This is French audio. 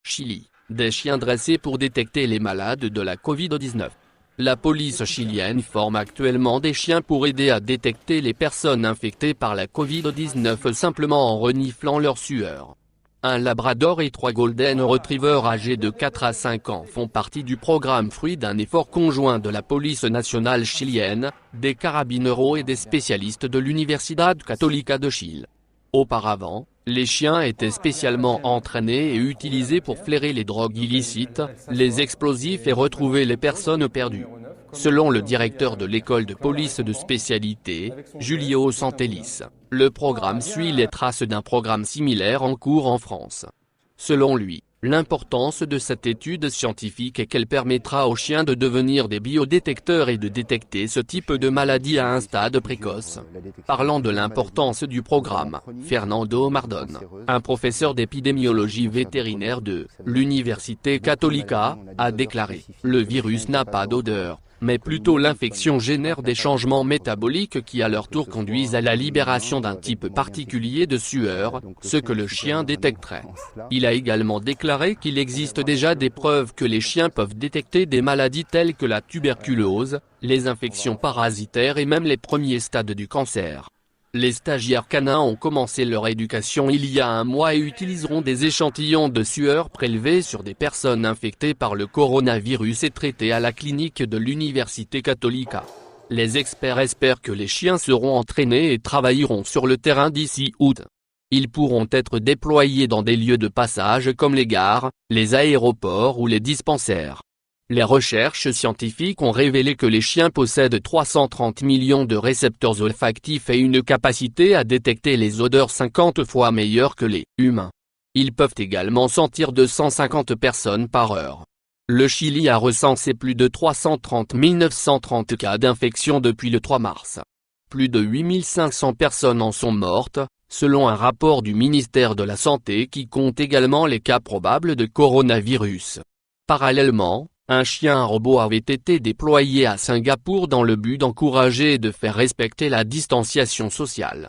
Chili, des chiens dressés pour détecter les malades de la Covid-19. La police chilienne forme actuellement des chiens pour aider à détecter les personnes infectées par la Covid-19 simplement en reniflant leur sueur. Un labrador et 3 golden retrievers âgés de 4 à 5 ans font partie du programme fruit d'un effort conjoint de la police nationale chilienne, des carabineros et des spécialistes de l'Universidad Católica de Chile. Auparavant, les chiens étaient spécialement entraînés et utilisés pour flairer les drogues illicites, les explosifs et retrouver les personnes perdues. Selon le directeur de l'école de police de spécialité, Julio Santelis, le programme suit les traces d'un programme similaire en cours en France. Selon lui, l'importance de cette étude scientifique est qu'elle permettra aux chiens de devenir des biodétecteurs et de détecter ce type de maladie à un stade précoce. Parlant de l'importance du programme, Fernando Mardone, un professeur d'épidémiologie vétérinaire de l'Université Católica, a déclaré « Le virus n'a pas d'odeur, mais plutôt l'infection génère des changements métaboliques qui à leur tour conduisent à la libération d'un type particulier de sueur, ce que le chien détecterait. » Il a également déclaré qu'il existe déjà des preuves que les chiens peuvent détecter des maladies telles que la tuberculose, les infections parasitaires et même les premiers stades du cancer. Les stagiaires canins ont commencé leur éducation il y a un mois et utiliseront des échantillons de sueur prélevés sur des personnes infectées par le coronavirus et traitées à la clinique de l'Université Católica. Les experts espèrent que les chiens seront entraînés et travailleront sur le terrain d'ici août. Ils pourront être déployés dans des lieux de passage comme les gares, les aéroports ou les dispensaires. Les recherches scientifiques ont révélé que les chiens possèdent 330 millions de récepteurs olfactifs et une capacité à détecter les odeurs 50 fois meilleure que les humains. Ils peuvent également sentir 250 personnes par heure. Le Chili a recensé plus de 330 930 cas d'infection depuis le 3 mars. Plus de 8500 personnes en sont mortes, selon un rapport du ministère de la Santé qui compte également les cas probables de coronavirus. Parallèlement, un chien robot avait été déployé à Singapour dans le but d'encourager et de faire respecter la distanciation sociale.